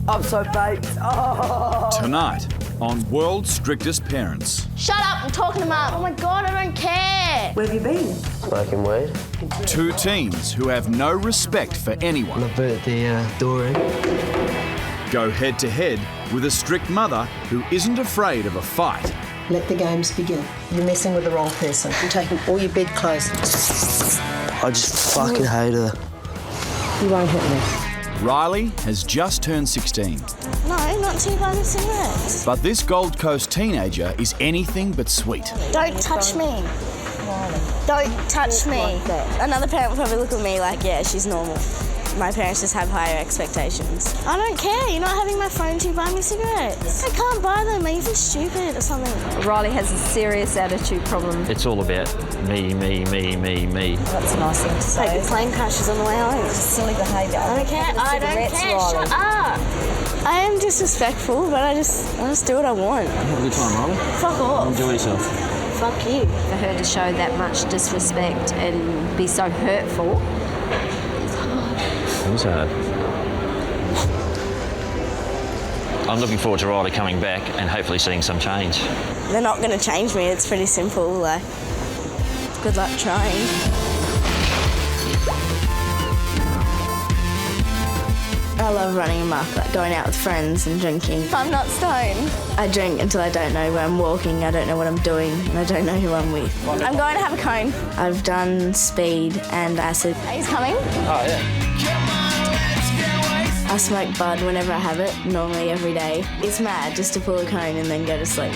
I'm so baked. Oh. Tonight on World's Strictest Parents. Shut up, I'm talking to Mum. Oh my God, I don't care. Where have you been? Smoking weed. Two teens who have no respect for anyone. I burnt the door in. Go head to head with a strict mother who isn't afraid of a fight. Let the games begin. You're messing with the wrong person. You're taking all your bedclothes. I just fucking hate her. You won't hit me. Riley has just turned 16. No, not too bad of cigarettes. But this Gold Coast teenager is anything but sweet. Don't touch me. Don't touch me. Another parent will probably look at me like, yeah, she's normal. My parents just have higher expectations. I don't care. You're not having my phone to buy me cigarettes. I can't buy them. Are you even stupid or something? Riley has a serious attitude problem. It's all about me. That's a nice thing to say. Like the plane crashes on the way home. It's silly behaviour. I don't care. I don't care. Riley. Shut up. I am disrespectful, but I just do what I want. Have a good time, Riley. Fuck off. Enjoy yourself. Fuck you. For her to show that much disrespect and be so hurtful. It's hard. I'm looking forward to Riley coming back and hopefully seeing some change. They're not going to change me. It's pretty simple. Like, good luck trying. I love running amok, like going out with friends and drinking. I'm not stoned. I drink until I don't know where I'm walking, I don't know what I'm doing, and I don't know who I'm with. I'm going to have a cone. I've done speed and acid. Are you coming? Oh, yeah. I smoke bud whenever I have it, normally every day. It's mad just to pull a cone and then go to sleep.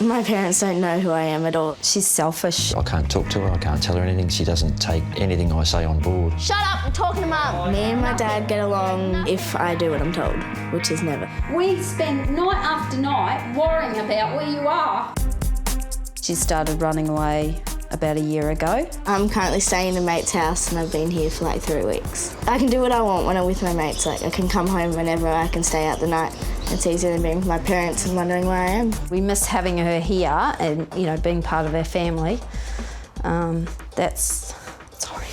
My parents don't know who I am at all. She's selfish. I can't talk to her, I can't tell her anything. She doesn't take anything I say on board. Shut up, I'm talking to Mum. Me and my dad get along if I do what I'm told, which is never. We spend night after night worrying about where you are. She started running away about a year ago. I'm currently staying in a mate's house and I've been here for like 3 weeks. I can do what I want when I'm with my mates. Like I can come home whenever, I can stay out the night. It's easier than being with my parents and wondering where I am. We miss having her here and, you know, being part of our family. That's sorry.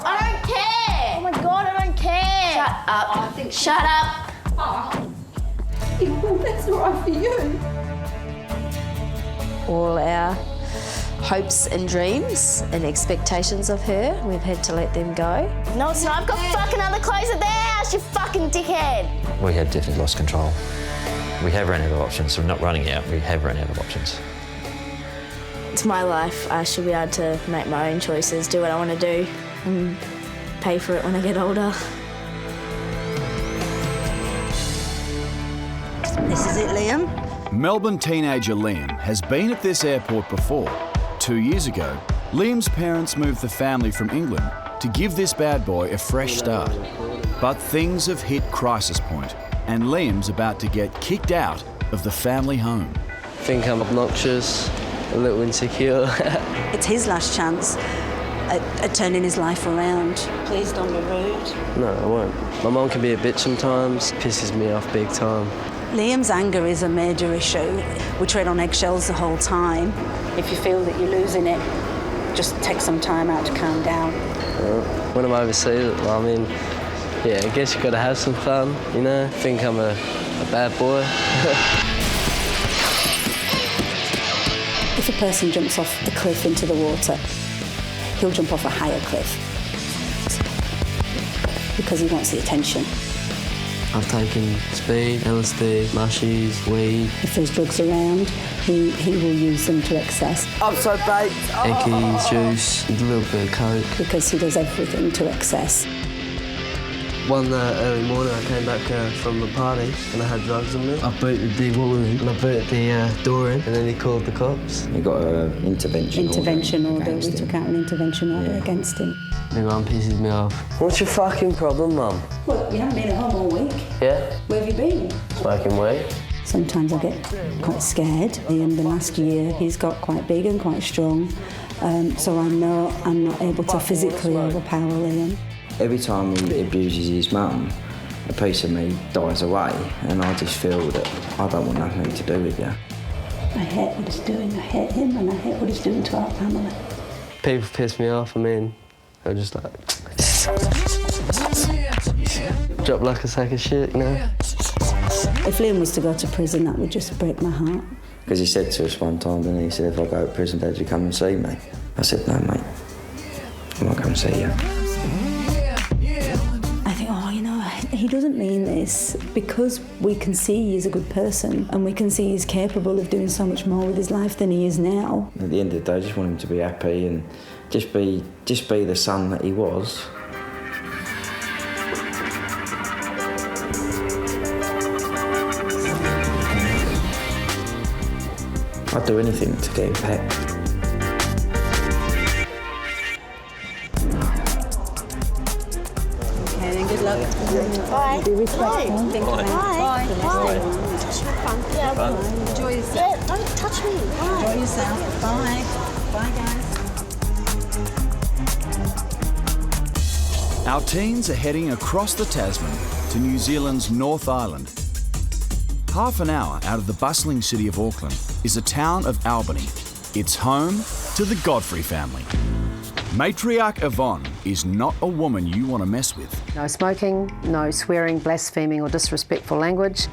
I don't care! Oh my God, I don't care! Shut up. Shut up. Well, that's all right for you. All our hopes and dreams and expectations of her, we've had to let them go. No, it's not. I've got fucking other clothes at their house, you fucking dickhead. We have definitely lost control. We have run out of options. We're not running out, we have run out of options. It's my life. I should be able to make my own choices, do what I want to do, and pay for it when I get older. This is it, Liam. Melbourne teenager Liam has been at this airport before. 2 years ago, Liam's parents moved the family from England to give this bad boy a fresh start. But things have hit crisis point, and Liam's about to get kicked out of the family home. I think I'm obnoxious, a little insecure. It's his last chance at turning his life around. Please don't be rude. No, I won't. My mum can be a bitch sometimes, pisses me off big time. Liam's anger is a major issue. We tread on eggshells the whole time. If you feel that you're losing it, just take some time out to calm down. When I'm overseas, I mean, yeah, I guess you've got to have some fun, you know? I think I'm a bad boy. If a person jumps off the cliff into the water, he'll jump off a higher cliff because he wants the attention. I've taken speed, LSD, mushies, weed. If there's drugs around, he will use them to excess I'm so baked. Eckies, juice, a little bit of coke. because he does everything to excess. One early morning I came back from the party and I had drugs on me. I beat the big woman and I beat the door in and then he called the cops. He got an intervention order. We took out an intervention order against him. My mum pisses me off. What's your fucking problem, Mum? Well, you haven't been at home all week. Yeah? Where have you been? Smoking weed. Sometimes I get quite scared. In the last year, he's got quite big and quite strong, so I know I'm not able to physically overpower Liam. Every time he abuses his mum, a piece of me dies away, and I just feel that I don't want nothing to do with you. I hate what he's doing. I hate him, and I hate what he's doing to our family. People piss me off. I mean, they're just like... Drop like a sack of shit, you know? If Liam was to go to prison, that would just break my heart. Because he said to us one time, didn't he? He said, if I go to prison, Dad, you come and see me. I said, no, mate. I won't come and see you. I think, oh, you know, he doesn't mean this, because we can see he's a good person and we can see he's capable of doing so much more with his life than he is now. At the end of the day, I just want him to be happy and just be the son that he was. I'd do anything to get him back. Okay, then good luck. Bye. Be respectful. Thank you. Bye. Bye. Bye. Enjoy yourself. Yeah, don't touch me. Bye. Enjoy yourself. Bye. Bye, guys. Our teens are heading across the Tasman to New Zealand's North Island. Half an hour out of the bustling city of Auckland is the town of Albany. It's home to the Godfrey family. Matriarch Yvonne is not a woman you want to mess with. No smoking, no swearing, blaspheming or disrespectful language.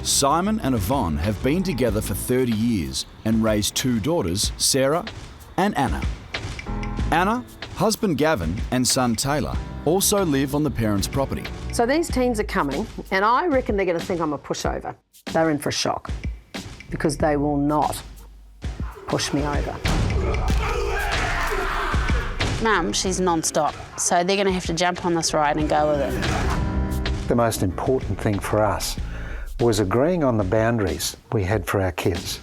Simon and Yvonne have been together for 30 years and raised 2 daughters, Sarah and Anna. Anna, husband Gavin and son Taylor also live on the parents' property. So these teens are coming and I reckon they're going to think I'm a pushover. They're in for a shock because they will not push me over. Mum, she's non-stop, so they're going to have to jump on this ride and go with it. The most important thing for us was agreeing on the boundaries we had for our kids.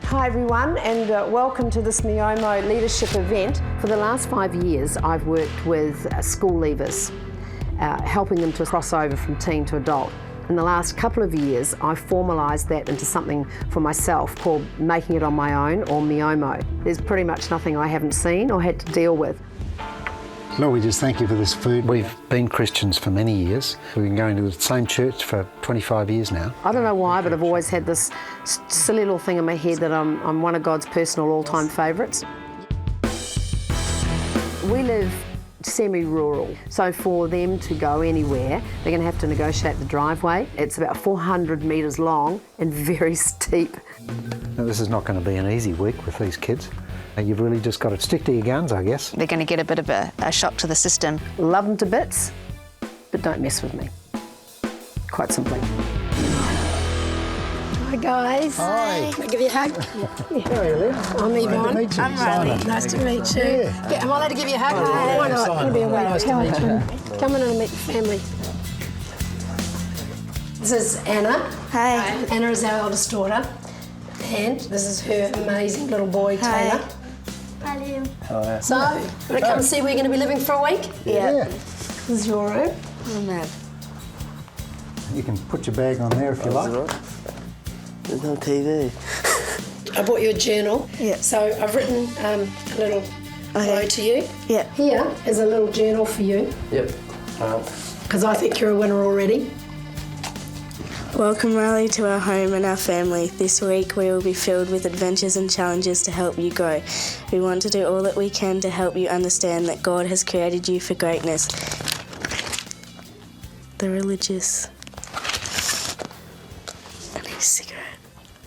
Hi everyone and welcome to this Miomo leadership event. For the last 5 years I've worked with school leavers, helping them to cross over from teen to adult. In the last couple of years I've formalised that into something for myself called Making It On My Own, or Miomo. There's pretty much nothing I haven't seen or had to deal with. Lord, we just thank you for this food. We've been Christians for many years. We've been going to the same church for 25 years now. I don't know why, but I've always had this silly little thing in my head that I'm one of God's personal all-time favourites. We live semi-rural, so for them to go anywhere, they're going to have to negotiate the driveway. It's about 400 metres long and very steep. Now, this is not going to be an easy week with these kids. You've really just got to stick to your guns, I guess. They're going to get a bit of a shock to the system. Love them to bits, but don't mess with me. Quite simply. Hi guys. Hi. Can I give you a hug? How are you, Liv? I'm Yvonne. Nice to meet you. I'm Riley. Nice to meet you. Yeah. Am I allowed to give you a hug? Why not? It's going to be a week. Nice to meet you. Come in and meet the family. This is Anna. Hi. Anna is our eldest daughter. And this is her amazing little boy, Taylor. Hi, Liam. So, want to come and see where you're going to be living for a week? Yeah. This is your room. Oh, man. You can put your bag on there if you like. There's no TV. I bought you a journal. Yeah. So I've written a little hello to you. Yeah. Here is a little journal for you. Yep. Because I think you're a winner already. Welcome, Riley, to our home and our family. This week we will be filled with adventures and challenges to help you grow. We want to do all that we can to help you understand that God has created you for greatness. The religious. And a cigarette.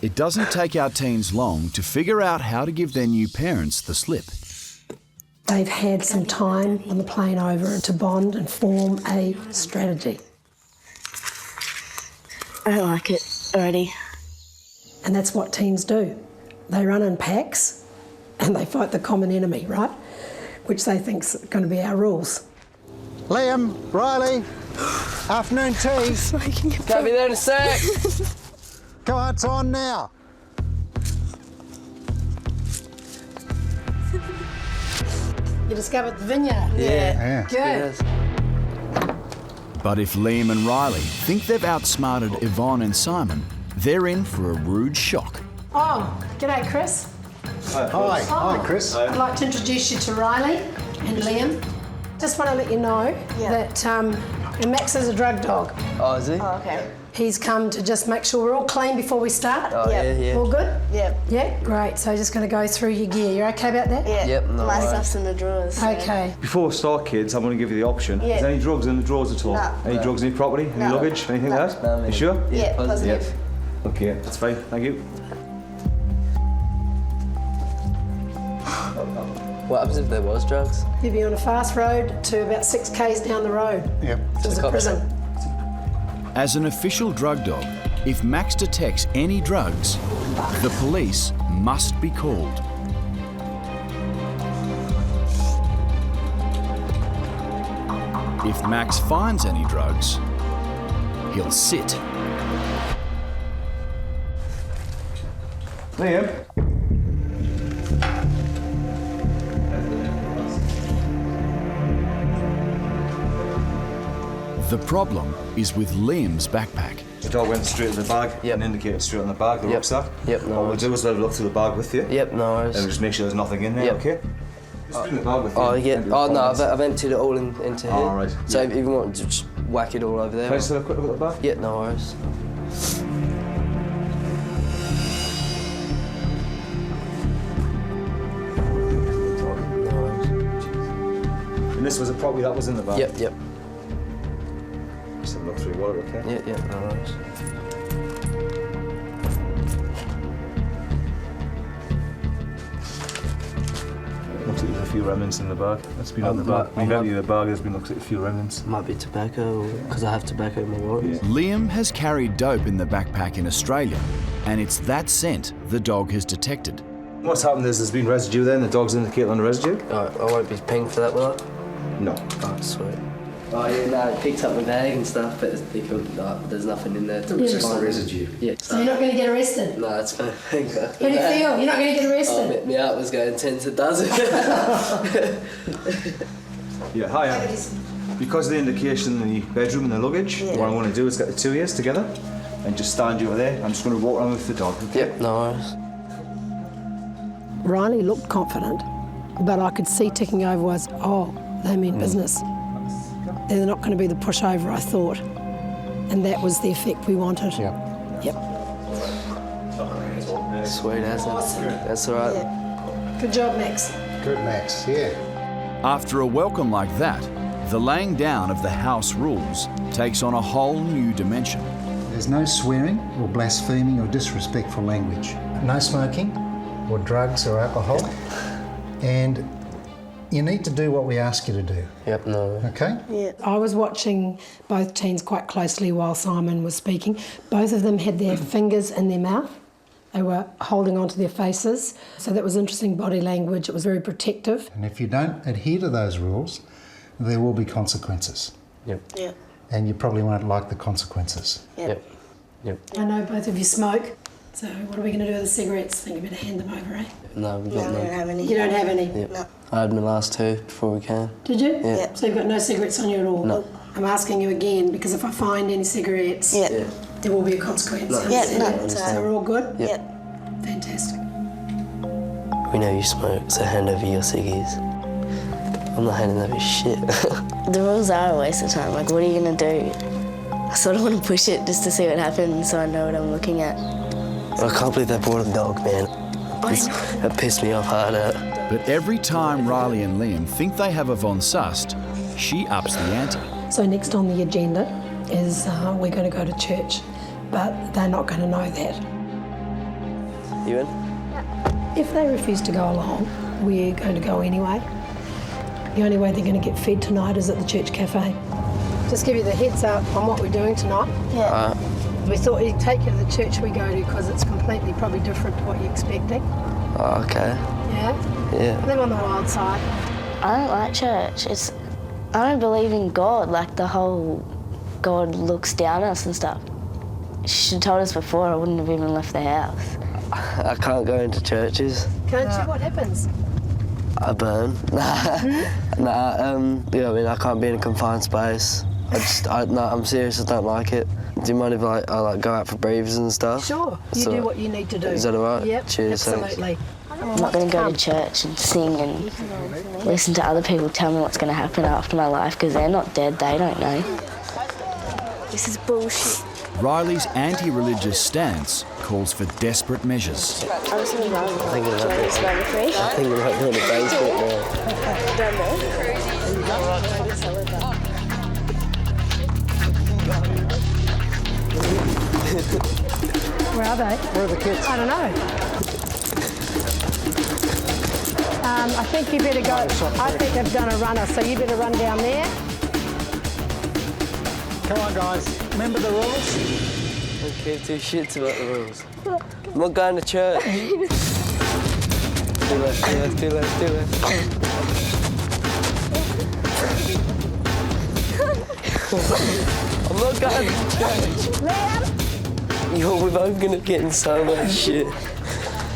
It doesn't take our teens long to figure out how to give their new parents the slip. They've had some time on the plane over to bond and form a strategy. I don't like it already. And that's what teens do. They run in packs and they fight the common enemy, right? Which they think's going to be our rules. Liam, Riley, afternoon tea. Can't be there in a sec. Come on, it's on now. You discovered the vineyard. Yeah. Good. But if Liam and Riley think they've outsmarted Yvonne and Simon, they're in for a rude shock. Oh, g'day, Chris. Hi. Hi, Chris. I'd like to introduce you to Riley and Liam. Just want to let you know that Max is a drug dog. Oh, is he? Oh, okay. He's come to just make sure we're all clean before we start. Oh, yeah. All good? Yep. Yeah, great. So just going to go through your gear. You're okay about that? Yeah. Yep, no My worries. stuff's in the drawers. So. Okay. Before we start, kids, I'm going to give you the option. Yeah. Is there any drugs in the drawers at all? No. Any drugs in your property? Any No. luggage? Anything No. like that? You sure? Yeah, positive. Yep. Okay, that's fine. Thank you. What happens if there was drugs? You'd be on a fast road to about 6 k's down the road. Yep. There's a prison. As an official drug dog, if Max detects any drugs, the police must be called. If Max finds any drugs, he'll sit. Liam? The problem is with Liam's backpack. The dog went straight in the bag and indicated straight on the bag, the rucksack. Yep, no What we'll worries. do is let her look through the bag with you. Yep, no worries. And just make sure there's nothing in there, Yep. okay? Just bring the bag with you. Oh, yeah. and do Oh, the no, comments. I've emptied it all into here. Oh, right. So Yeah. if you want to just whack it all over there. Can I just have a quick look at the bag? Yeah, no worries. And this was a property that was in the bag? Yep. Just have a look through your wallet, okay? Yeah, no worries. Looks like there's a few remnants in the bag. That's been on the bag. We've emptied the bag, there's been looks like a few remnants. Might be tobacco, because I have tobacco in my wallet. Yeah. Liam has carried dope in the backpack in Australia, and it's that scent the dog has detected. What's happened is there's been residue there and the dog's indicated on the residue. Alright, I won't be pinged for that, will I? No. Oh, sweet. Oh, yeah, no, it picked up my bag and stuff, but there's nothing in there. It's just the residue. Yeah. So you're not going to get arrested? No, it's fine. How do you feel? You're not going to get arrested? Oh, my heart was going 10 to dozen. Yeah, hi. Because of the indication in the bedroom and the luggage, what I want to do is get the two ears together and just stand you over there. I'm just going to walk around with the dog. Okay? Yep, no worries. Riley looked confident, but I could see ticking over was, oh, they mean business. They're not going to be the pushover I thought. And that was the effect we wanted. Yep. Yep. Sweet as Awesome. That's all right. Yeah. Good job, Max. Good, Max. Yeah. After a welcome like that, the laying down of the house rules takes on a whole new dimension. There's no swearing or blaspheming or disrespectful language. No smoking or drugs or alcohol. And you need to do what we ask you to do. Yep, no. Okay? Yeah. I was watching both teens quite closely while Simon was speaking. Both of them had their fingers in their mouth. They were holding onto their faces. So that was interesting body language. It was very protective. And if you don't adhere to those rules, there will be consequences. Yep. Yeah. And you probably won't like the consequences. Yep. I know both of you smoke. So what are we going to do with the cigarettes? I think you better hand them over, eh? No, we No, got we don't none. have any. You don't have any? Yep. No. I had my last two before we came. Did you? Yeah. So you've got no cigarettes on you at all? No. I'm asking you again because if I find any cigarettes, Yeah. Yeah. there will be a consequence. No. Yeah, no, So it's we're all good? Yep. Yeah. Fantastic. We know you smoke, so hand over your ciggies. I'm not handing over shit. The rules are a waste of time. Like, what are you going to do? I sort of want to push it just to see what happens so I know what I'm looking at. I can't believe they brought a dog, man. That pissed me off harder. But every time Riley and Liam think they have Yvonne sussed, she ups the ante. So next on the agenda is we're going to go to church, but they're not going to know that. You in? If they refuse to go along, we're going to go anyway. The only way they're going to get fed tonight is at the church cafe. Just give you the heads up on what we're doing tonight. Yeah. We thought we'd take you to the church we go to because it's completely probably different to what you're expecting. Oh, okay. Yeah? Yeah. Live on the wild side. I don't like church. I don't believe in God, like the whole God looks down on us and stuff. She should have told us before, I wouldn't have even left the house. I can't go into churches. Can't you? What happens? I burn. Yeah, I mean, I can't be in a confined space. I'm serious, I don't like it. Do you mind if I go out for breathers and stuff? Sure, you do what you need to do. Is that all right? Yep, Cheers, absolutely. I'm not going to go to church and sing and listen to other people tell me what's going to happen after my life because they're not dead, they don't know. This is bullshit. Riley's anti-religious stance calls for desperate measures. I'm just going to run. I'm thinking about doing a basement Where are they? Where are the kids? I don't know. I think you better go. I think they've done a runner, so you better run down there. Come on, guys. Remember the rules? I don't care two shits about the rules. I'm not going to church. Two left. I'm not going to church. Liam! Yo, we're both gonna get in so much shit.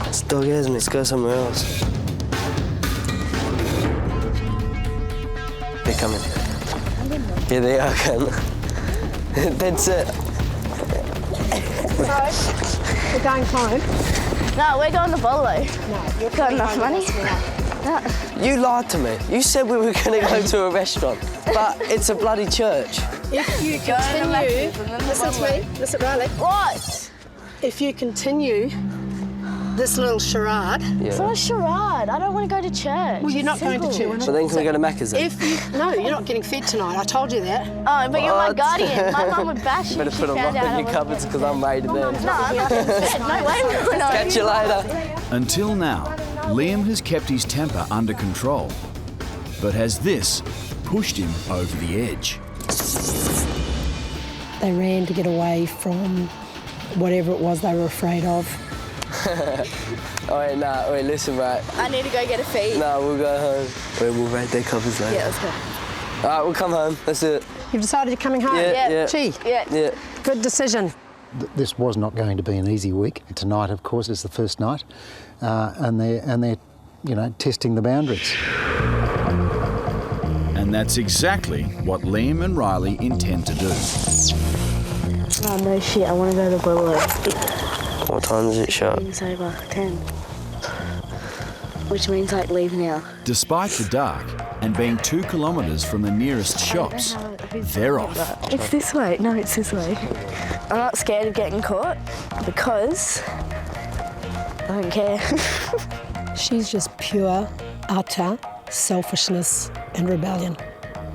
This dog has me. Let's go somewhere else. They're coming. Yeah, they are coming. That's it. So, we're going home. No, we're going to Bolo. No, you're Got enough money? No. You lied to me. You said we were gonna go to a restaurant, but it's a bloody church. If you continue, listen to me, listen, Riley. What? If you continue this little charade. It's not a charade. I don't want to go to church. Well, you're not going to church. So then can we go to Macca's then? No, you're not getting fed tonight. I told you that. Oh, but you're my guardian. My mum would bash you. Better put a lock on your cupboards because I'm raided there. No, I'm not getting fed. No way we're not. Catch you later. Until now, Liam has kept his temper under control, but has this pushed him over the edge? They ran to get away from whatever it was they were afraid of. Wait, listen, right. I need to go get a feed. No, we'll go home. We'll raid their cupboards later. Yeah, let's go. All right, we'll come home. That's it. You've decided you're coming home? Yeah. Gee, Yeah. good decision. This was not going to be an easy week. Tonight, of course, is the first night, and they're testing the boundaries. And that's exactly what Liam and Riley intend to do. Oh, no shit. I want to go to Bolo. What time does it shut? It's over 10. Which means, leave now. Despite the dark and being 2 kilometres from the nearest shops, they're off. It's this way. No, it's this way. I'm not scared of getting caught because I don't care. She's just pure, utter selfishness and rebellion.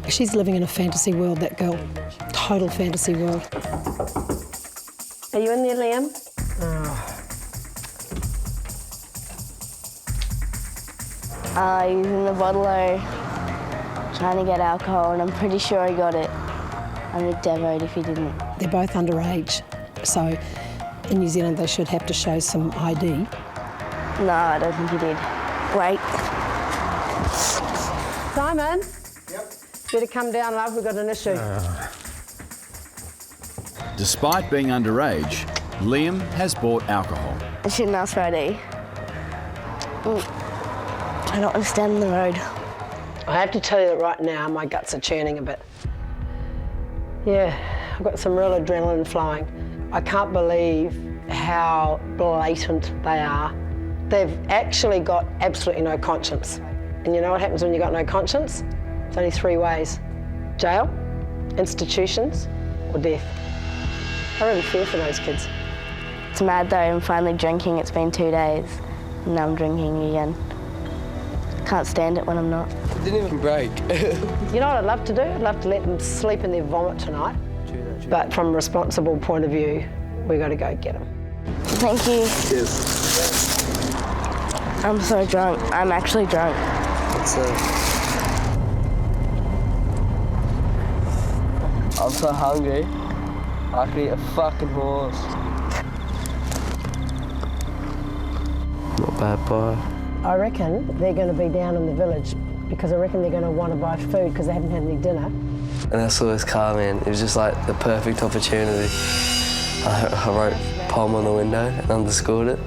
She's living in a fantasy world, that girl. Total fantasy world. Are you in there, Liam? He's in the bottle-o trying to get alcohol, and I'm pretty sure he got it. I'm a devote if he didn't. They're both underage, so in New Zealand they should have to show some ID. No, I don't think he did. Wait. Simon? Yep. Better come down, love, we've got an issue. Despite being underage, Liam has bought alcohol. I shouldn't ask for ID. I don't understand the road. I have to tell you that right now my guts are churning a bit. Yeah, I've got some real adrenaline flowing. I can't believe how blatant they are. They've actually got absolutely no conscience. And you know what happens when you've got no conscience? It's only 3 ways: jail, institutions, or death. I really feel for those kids. It's mad though, I'm finally drinking. It's been 2 days. And now I'm drinking again. Can't stand it when I'm not. It didn't even break. You know what I'd love to do? I'd love to let them sleep in their vomit tonight. But from a responsible point of view, we've got to go get them. Thank you. Cheers. I'm so drunk. I'm actually drunk. I'm so hungry. I could eat a fucking horse. Not bad, boy. I reckon they're going to be down in the village because I reckon they're going to want to buy food because they haven't had any dinner. And I saw this car, man. It was just like the perfect opportunity. I wrote poem on the window and underscored it.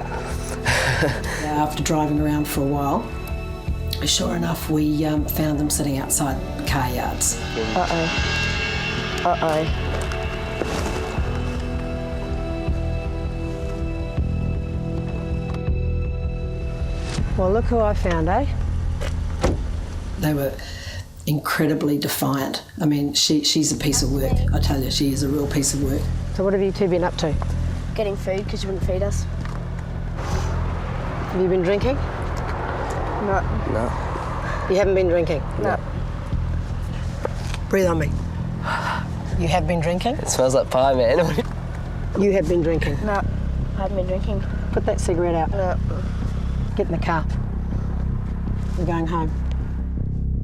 After driving around for a while, sure enough, we found them sitting outside car yards. Uh-oh. Uh-oh. Well, look who I found, eh? They were incredibly defiant. I mean, she's a piece of work, I tell you, she is a real piece of work. So what have you two been up to? Getting food because you wouldn't feed us. Have you been drinking? No. No. You haven't been drinking? No. Breathe on me. You have been drinking? It smells like pie, man. You have been drinking? No. I haven't been drinking. Put that cigarette out. No. Get in the car. We're going home.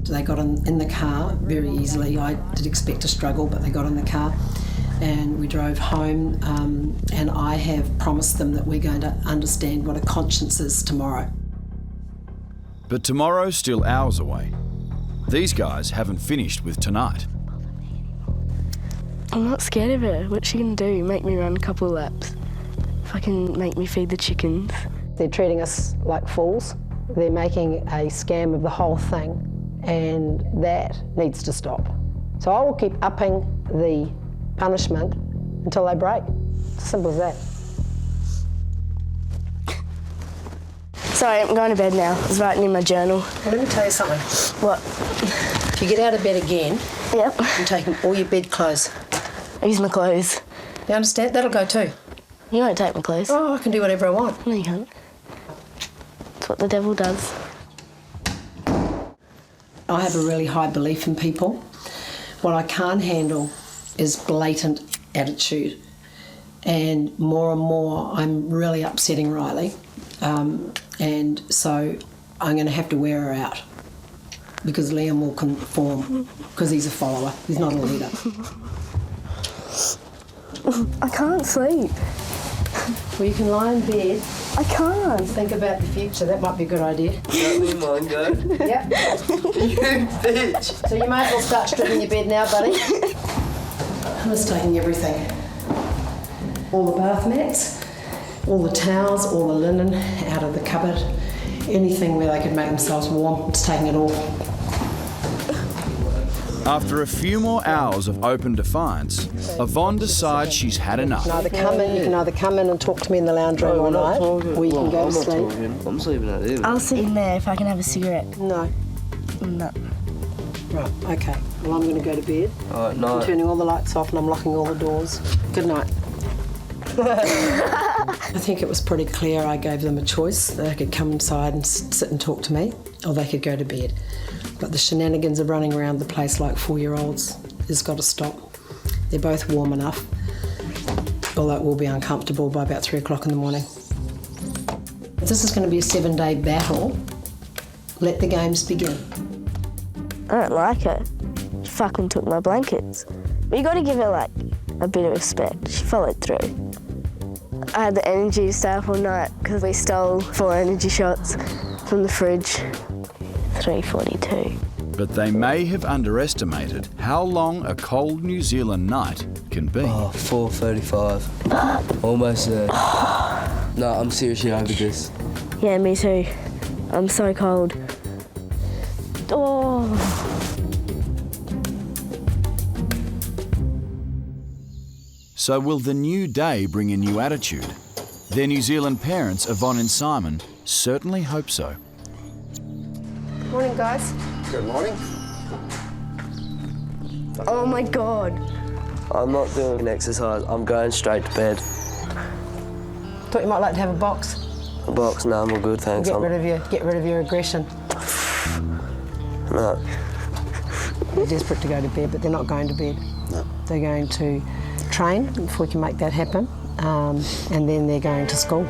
They got in the car very easily. I did expect a struggle, but they got in the car and we drove home, and I have promised them that we're going to understand what a conscience is tomorrow. But tomorrow's still hours away. These guys haven't finished with tonight. I'm not scared of her. What's she gonna do? Make me run a couple of laps? Fucking make me feed the chickens. They're treating us like fools. They're making a scam of the whole thing, and that needs to stop. So I will keep upping the punishment until they break. It's as simple as that. Sorry, I'm going to bed now. I was writing in my journal. Well, let me tell you something. What? If you get out of bed again, yep, I'm taking all your bed clothes. I use my clothes. You understand? That'll go too. You won't take my clothes. Oh, I can do whatever I want. No, you can't. That's what the devil does. I have a really high belief in people. What I can't handle is blatant attitude. And more, I'm really upsetting Riley. And so I'm going to have to wear her out because Liam will conform because he's a follower. He's not a leader. I can't sleep. Well, you can lie in bed. I can't. Think about the future. That might be a good idea. Let me mind go. Yep. You bitch. So you might as well start stripping your bed now, buddy. I'm just taking everything. All the bath mats, all the towels, all the linen out of the cupboard. Anything where they could make themselves warm, just taking it all. After a few more hours of open defiance, Yvonne decides she's had enough. You can either come in and talk to me in the lounge room all night, or you can go to sleep. I'm sleeping out here. I'll sit in there if I can have a cigarette. No. No. Right, okay. Well, I'm going to go to bed. All right, I'm night. turning all the lights off and I'm locking all the doors. Good night. I think it was pretty clear I gave them a choice. They could come inside and sit and talk to me, or they could go to bed. But the shenanigans of running around the place like 4-year-olds has got to stop. They're both warm enough, although it will be uncomfortable by about 3 o'clock in the morning. If this is going to be a 7-day battle, let the games begin. I don't like her. She fucking took my blankets. But you got to give her, like, a bit of respect. She followed through. I had the energy to stay up all night because we stole 4 energy shots from the fridge. 3:42. But they may have underestimated how long a cold New Zealand night can be. Oh, 4:35. Almost there. No, I'm seriously over this. Yeah, me too. I'm so cold. Oh. So will the new day bring a new attitude? Their New Zealand parents, Yvonne and Simon, certainly hope so. Morning, guys. Good morning. Oh my God. I'm not doing an exercise. I'm going straight to bed. Thought you might like to have a box. A box? No, I'm all good, thanks. Get rid of your aggression. No. They're desperate to go to bed, but they're not going to bed. No. They're going to train, if we can make that happen, and then they're going to school.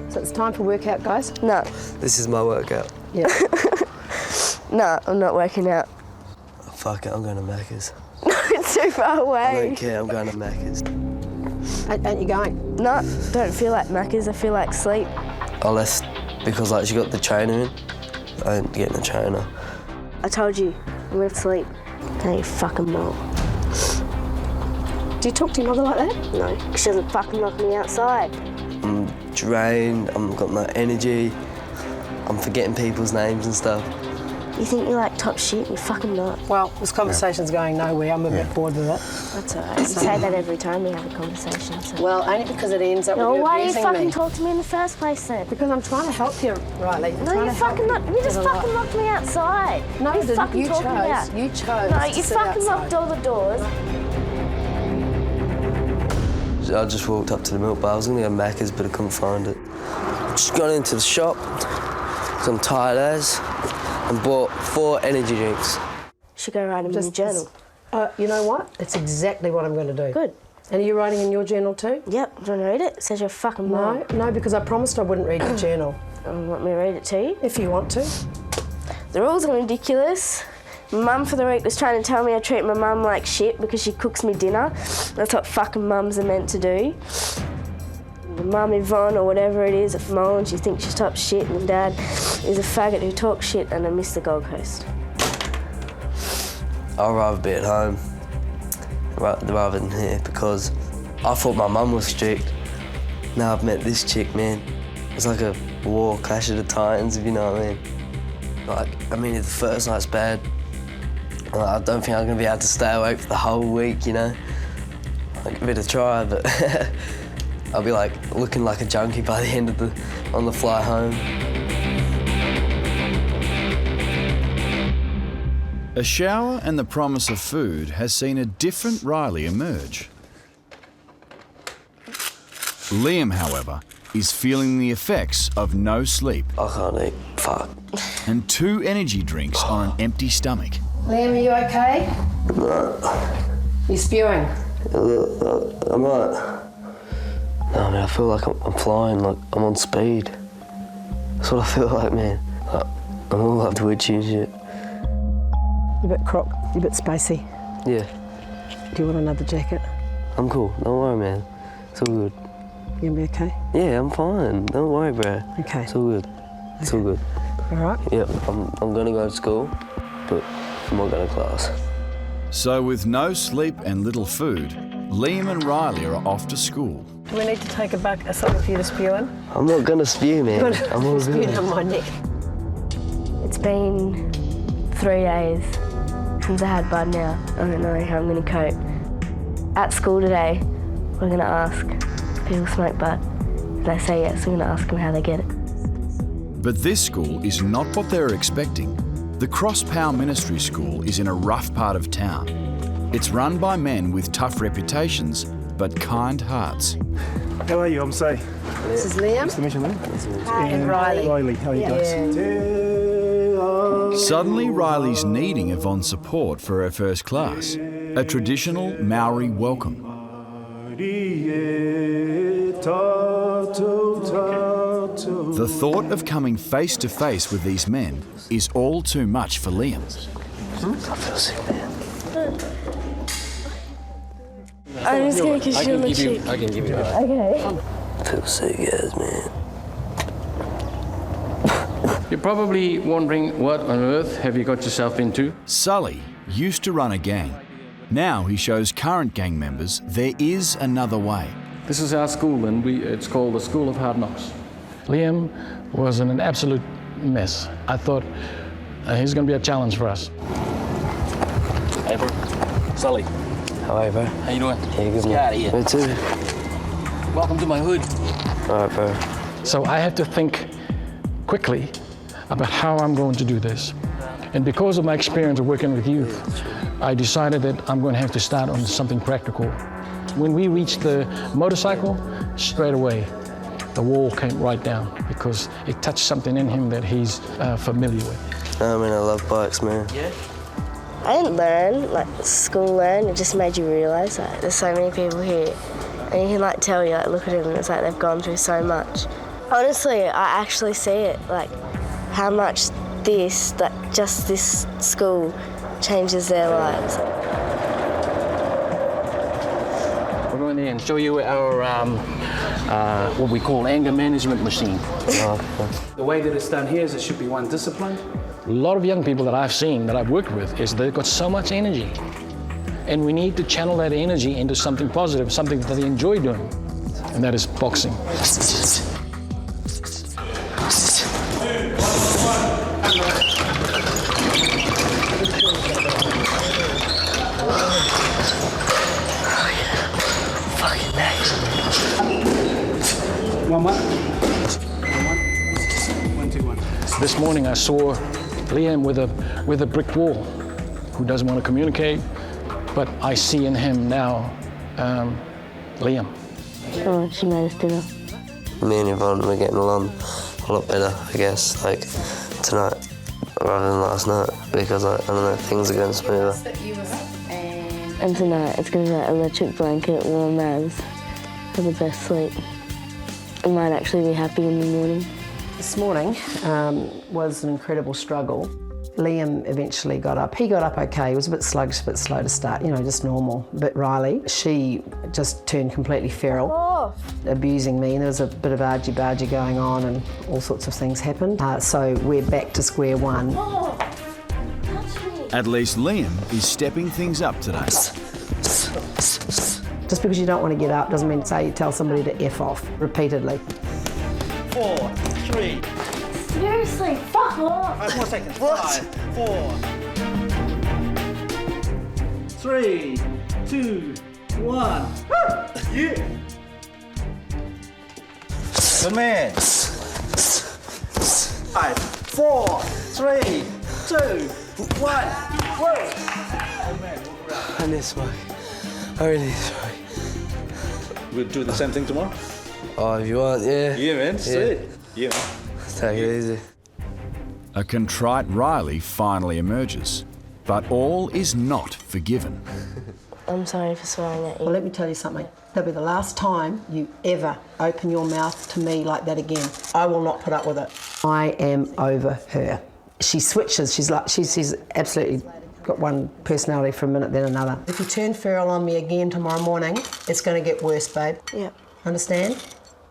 So it's time for workout, guys? No. This is my workout. Yeah. No, I'm not working out. Oh, fuck it, I'm going to Macca's. It's too far away. I don't care, I'm going to Macca's. Aren't you going? No, don't feel like Macca's. I feel like sleep. Unless, because like she got the trainer in, I ain't getting a trainer. I told you, I'm going to sleep. No, you fucking won't. Do you talk to your mother like that? No, she doesn't fucking lock me outside. I'm drained, I've got no energy, I'm forgetting people's names and stuff. You think you're like top shit, you're fucking not. Well, this conversation's going nowhere. I'm a bit bored with it. That's all right. You say that every time we have a conversation. So. Well, only because it ends up with you why do you abusing fucking me. talk to me in the first place then? Because I'm trying to help you, Riley. No, you fucking not. You just fucking locked me outside. No, what are you fucking you talking chose. about? You chose. No, to you sit fucking outside. locked all the doors. I just walked up to the milk bar. I was going to go to Macca's, but I couldn't find it. Just got into the shop, some tired as, and bought 4 energy drinks. Should go write them in your journal. You know what? That's exactly what I'm going to do. Good. And are you writing in your journal too? Yep. Do you want to read it? It says you're a fucking mom. No, because I promised I wouldn't read your journal. Want me to read it to you? If you want to. The rules are ridiculous. My mum for the week was trying to tell me I treat my mum like shit because she cooks me dinner. That's what fucking mums are meant to do. Mum Yvonne or whatever it is at Moan, she thinks she's top shit, and Dad is a faggot who talks shit, and I miss the Gold Coast. I'd rather be at home rather than here because I thought my mum was strict. Now I've met this chick, man. It's like a war, Clash of the Titans, if you know what I mean. If the first night's bad, I don't think I'm going to be able to stay awake for the whole week, you know. I'll give it a try, but I'll be like looking like a junkie by the end of on the fly home. A shower and the promise of food has seen a different Riley emerge. Liam, however, is feeling the effects of no sleep. I can't eat, fuck. And 2 energy drinks on an empty stomach. Liam, are you okay? No. You're spewing. I might. No, man, I feel like I'm flying, like I'm on speed. That's what I feel like, man. I'm all up to itchy and shit. You're a bit crook, you're a bit spacey. Yeah. Do you want another jacket? I'm cool, don't worry, man. It's all good. You gonna be okay? Yeah, I'm fine. Don't worry, bro. Okay. It's all good. It's all good. All right? Yep, I'm gonna go to school, but I'm not going to class. So with no sleep and little food, Liam and Riley are off to school. Do we need to take something for you to spew in? I'm not going to spew, man. I'm all spew good. down my neck. It's been 3 days since I had bud now. I don't know how I'm going to cope. At school today, we're going to ask if people smoke bud. If they say yes, we're going to ask them how they get it. But this school is not what they were expecting. The Cross Power Ministry School is in a rough part of town. It's run by men with tough reputations, but kind hearts. How are you? I'm Say. This is Liam. Nice to meet you, Liam. Hi, and Riley. Riley, how are you guys? Suddenly, Riley's needing Yvonne's support for her first class, a traditional Maori welcome. The thought of coming face to face with these men is all too much for Liam. I feel sick, man. I'm just going to kiss you on the cheek. I can give you that. Okay. I feel sick, yes, man. You're probably wondering what on earth have you got yourself into? Sully used to run a gang. Now he shows current gang members there is another way. This is our school, and it's called the School of Hard Knocks. Liam was in an absolute mess. I thought he's going to be a challenge for us. Hey, bro. Sully. How are you, bro? How you doing? Yeah, good, Let's get out of here. Me too. Welcome to my hood. All right, bro. So I have to think quickly about how I'm going to do this. And because of my experience of working with youth, I decided that I'm going to have to start on something practical. When we reached the motorcycle, straight away, the wall came right down because it touched something in him that he's familiar with. I mean, I love bikes, man. Yeah? I didn't learn, like school learned, it just made you realise that there's so many people here. And you can like tell, you like look at them and it's like they've gone through so much. Honestly, I actually see it, like how much just this school changes their lives. We're going there and show you our, what we call anger management machine. The way that it's done here is it should be one discipline. A lot of young people that I've seen, that I've worked with, is they've got so much energy. And we need to channel that energy into something positive, something that they enjoy doing. And that is boxing. fucking neck. 1-1. 1-2-1. This morning I saw Liam with a brick wall, who doesn't want to communicate, but I see in him now Liam. Oh, she made us dinner. Me and Yvonne were getting along a lot better, I guess, like tonight rather than last night, because I don't know, things are going smoother. And tonight it's going to be like electric blanket, warm mouths for the best sleep. I might actually be happy in the morning. This morning was an incredible struggle. Liam eventually got up. He got up okay. He was a bit sluggish, a bit slow to start, you know, just normal. But Riley, she just turned completely feral, abusing me. And there was a bit of argy-bargy going on and all sorts of things happened. So we're back to square one. At least Liam is stepping things up today. Just because you don't want to get up doesn't mean to say you tell somebody to F off repeatedly. 4, 3. Seriously, fuck off! 5 more seconds. 5, 4, 3, 2, 1. Yeah. Good man. 5, 4, 3, 2, 1. Whoa. I need smoke. I really need smoke. We'll do the same thing tomorrow? Oh, if you want, yeah. Yeah, man. Sweet. Yeah, man. Take it easy. A contrite Riley finally emerges, but all is not forgiven. I'm sorry for swearing at you. Well, let me tell you something. That'll be the last time you ever open your mouth to me like that again. I will not put up with it. I am over her. She switches. She's absolutely got one personality for a minute, then another. If you turn feral on me again tomorrow morning, it's going to get worse, babe. Yeah. Understand?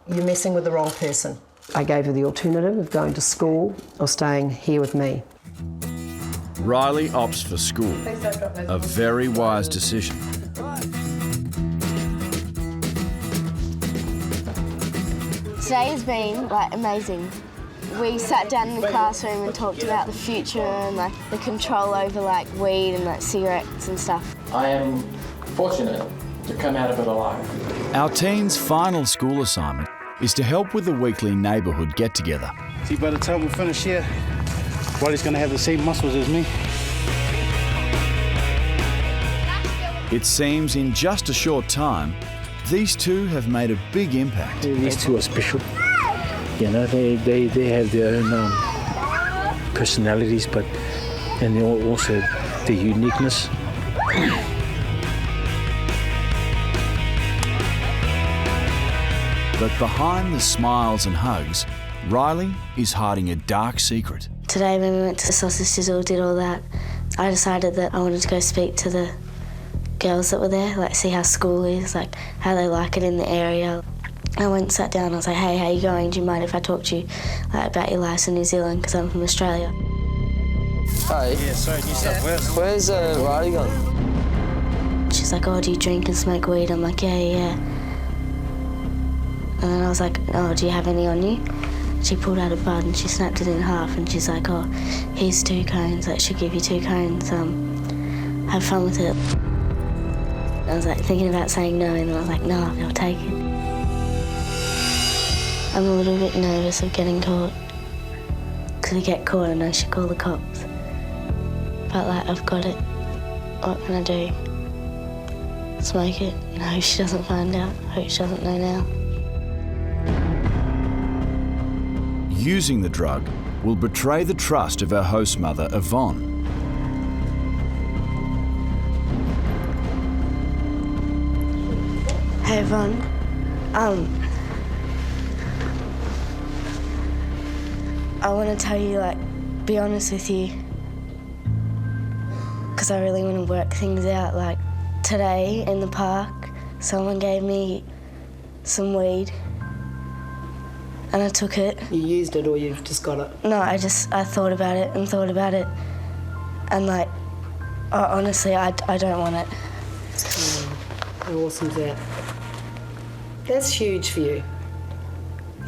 You're messing with the wrong person. I gave her the alternative of going to school or staying here with me. Riley opts for school, a very wise decision. Today's been like amazing. We sat down in the classroom and talked about the future and like the control over like weed and like cigarettes and stuff. I am fortunate to come out of it alive. Our teen's final school assignment is to help with the weekly neighbourhood get-together. See, by the time we finish here, Riley's going to have the same muscles as me. It seems in just a short time, these two have made a big impact. These two are special. You know, they have their own personalities, and also their uniqueness. But behind the smiles and hugs, Riley is hiding a dark secret. Today when we went to the sausage sizzle, did all that, I decided that I wanted to go speak to the girls that were there, like see how school is, like how they like it in the area. I went and sat down and I was like, hey, how you going? Do you mind if I talk to you like, about your lives in New Zealand, because I'm from Australia? Hi. Yeah, sorry, New South Wales. Where's Riley gone? She's like, oh, do you drink and smoke weed? I'm like, yeah. And then I was like, oh, do you have any on you? She pulled out a bud and she snapped it in half and she's like, oh, here's 2 cones. That should give you 2 cones. Have fun with it. I was like thinking about saying no, and then I was like, no, I'll take it. I'm a little bit nervous of getting caught. Because if I get caught, I know I should call the cops. But like, I've got it. What can I do? Smoke it and hope she doesn't find out. Hope she doesn't know now. Using the drug will betray the trust of her host mother, Yvonne. Hey, Yvonne. I want to tell you, like, be honest with you. Because I really want to work things out. Like, today in the park, someone gave me some weed. And I took it. You used it or you've just got it? No, I thought about it and thought about it. And like, honestly, I don't want it. How awesome is that? That's huge for you,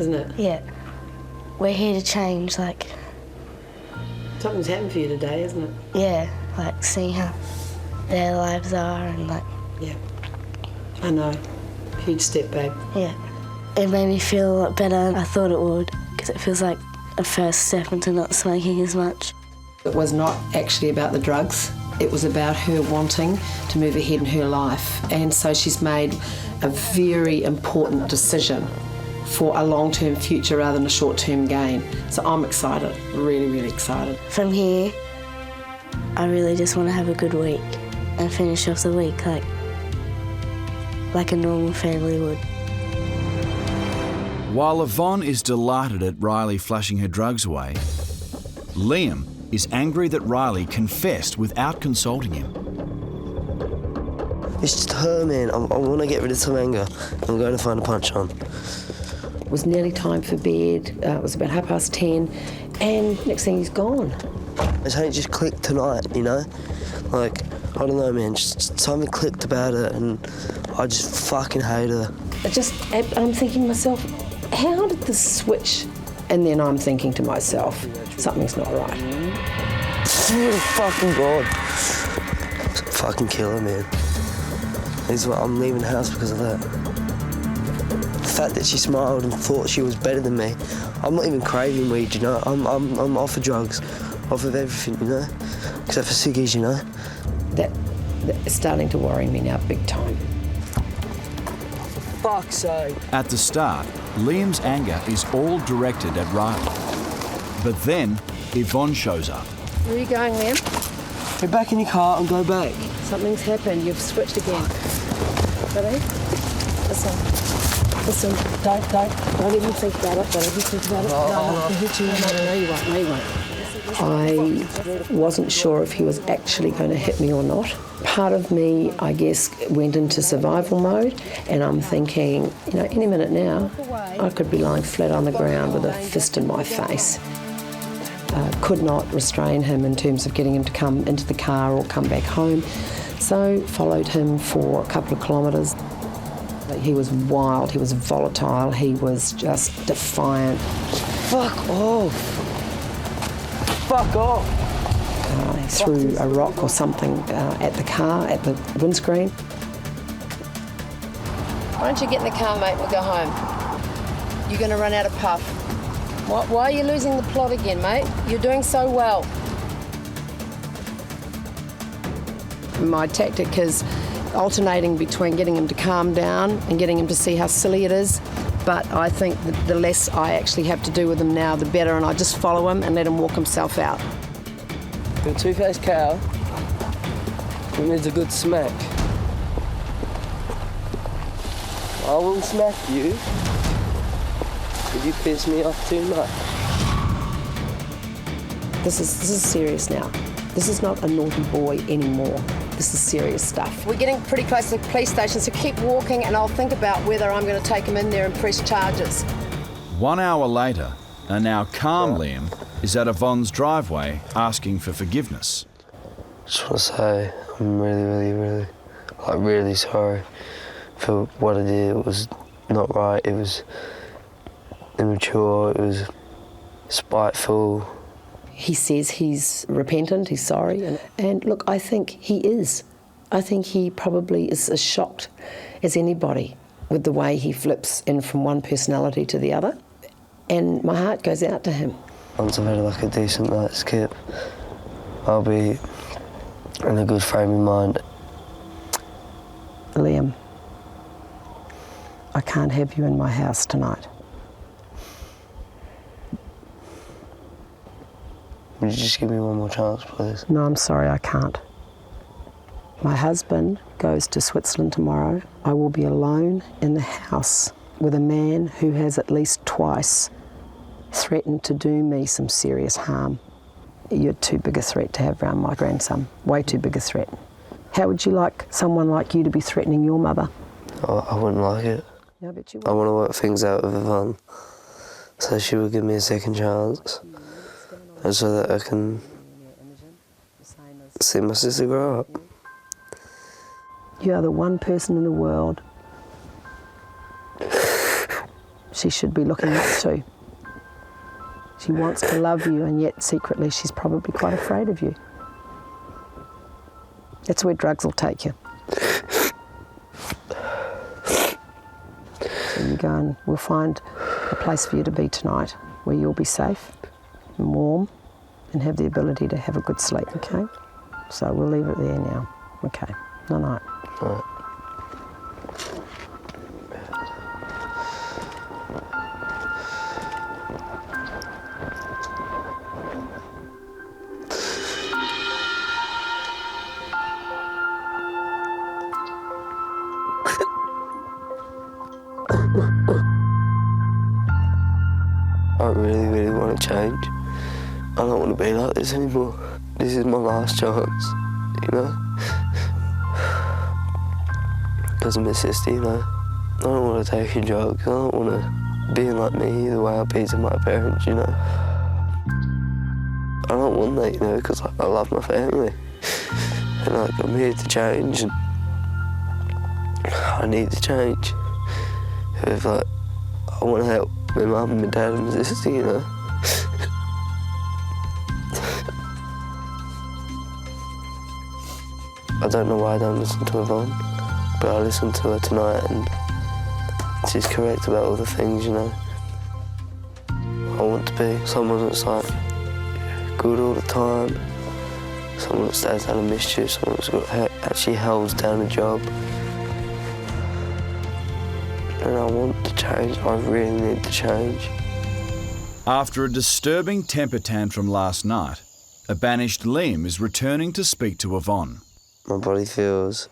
isn't it? Yeah. We're here to change, like... Something's happened for you today, isn't it? Yeah, like seeing how their lives are and like... Yeah. I know. Huge step, babe. Yeah. It made me feel a lot better than I thought it would, because it feels like a first step into not smoking as much. It was not actually about the drugs. It was about her wanting to move ahead in her life. And so she's made a very important decision for a long-term future rather than a short-term gain. So I'm excited, really, really excited. From here, I really just want to have a good week and finish off the week like a normal family would. While Yvonne is delighted at Riley flushing her drugs away, Liam is angry that Riley confessed without consulting him. It's just her, man. I want to get rid of some anger. I'm going to find a punch on. It was nearly time for bed. It was about 10:30, and next thing he's gone. It just clicked tonight, you know? Like, I don't know, man. Just something clicked about it, and I just fucking hate her. I'm thinking to myself, how did this switch? And then I'm thinking to myself, something's not right. Oh, fucking God. Fucking killer, man. I'm leaving the house because of that. The fact that she smiled and thought she was better than me. I'm not even craving weed, you know? I'm off of drugs, off of everything, you know? Except for ciggies, you know? That is starting to worry me now, big time. Fuck's sake. At the start, Liam's anger is all directed at Riley. But then, Yvonne shows up. Where are you going, Liam? Get back in your car and go back. Something's happened. You've switched again. Ready? Listen. Don't even think about it. Don't even think about it. I'll hit you. No, you won't. No, you won't. I wasn't sure if he was actually going to hit me or not. Part of me, I guess, went into survival mode, and I'm thinking, you know, any minute now, I could be lying flat on the ground with a fist in my face. Could not restrain him in terms of getting him to come into the car or come back home, so followed him for a couple of kilometres. He was wild, he was volatile, he was just defiant. Fuck off! Fuck off! He threw a rock or something at the car, at the windscreen. Why don't you get in the car, mate, we'll go home. You're going to run out of puff. Why are you losing the plot again, mate? You're doing so well. My tactic is alternating between getting him to calm down and getting him to see how silly it is. But I think that the less I actually have to do with him now, the better, and I just follow him and let him walk himself out. You're a two-faced cow. It needs a good smack. I will smack you if you piss me off too much. This is serious now. This is not a naughty boy anymore. This is serious stuff. We're getting pretty close to the police station, so keep walking and I'll think about whether I'm going to take him in there and press charges. 1 hour later, a now calm Liam is at Yvonne's driveway asking for forgiveness. Just want to say I'm really sorry for what I did. It was not right, it was immature, it was spiteful. He says he's repentant, he's sorry, and look, I think he is. I think he probably is as shocked as anybody with the way he flips in from one personality to the other, and my heart goes out to him. Once I've had like a decent night's skip, I'll be in a good frame of mind. Liam, I can't have you in my house tonight. Would you just give me one more chance, please? No, I'm sorry, I can't. My husband goes to Switzerland tomorrow. I will be alone in the house with a man who has at least twice threatened to do me some serious harm. You're too big a threat to have around my grandson. Way too big a threat. How would you like someone like you to be threatening your mother? I wouldn't like it. Yeah, I bet you would. I want to work things out with Yvonne, so she will give me a second chance, and so that I can see my sister grow up. You are the one person in the world she should be looking up to. She wants to love you, and yet secretly she's probably quite afraid of you. That's where drugs will take you. you go and we'll find a place for you to be tonight where you'll be safe and warm and have the ability to have a good sleep, okay? So we'll leave it there now. Okay, night-night. All right. I really, really want to change. I don't want to be like this anymore. This is my last chance, you know? Because of my sister, you know? I don't want to take a drugs. I don't want to be like me the way I be to my parents, you know? I don't want that, you know, because I love my family. And like, I'm here to change, and I need to change. If like, I want to help my mum and my dad and my sister, you know? I don't know why I don't listen to Yvonne, but I listened to her tonight and she's correct about all the things, you know? I want to be someone that's like good all the time, someone that stays out of mischief, someone that's actually holds down a job. And I want to change. I really need to change. After a disturbing temper tantrum last night, a banished Liam is returning to speak to Yvonne. My body feels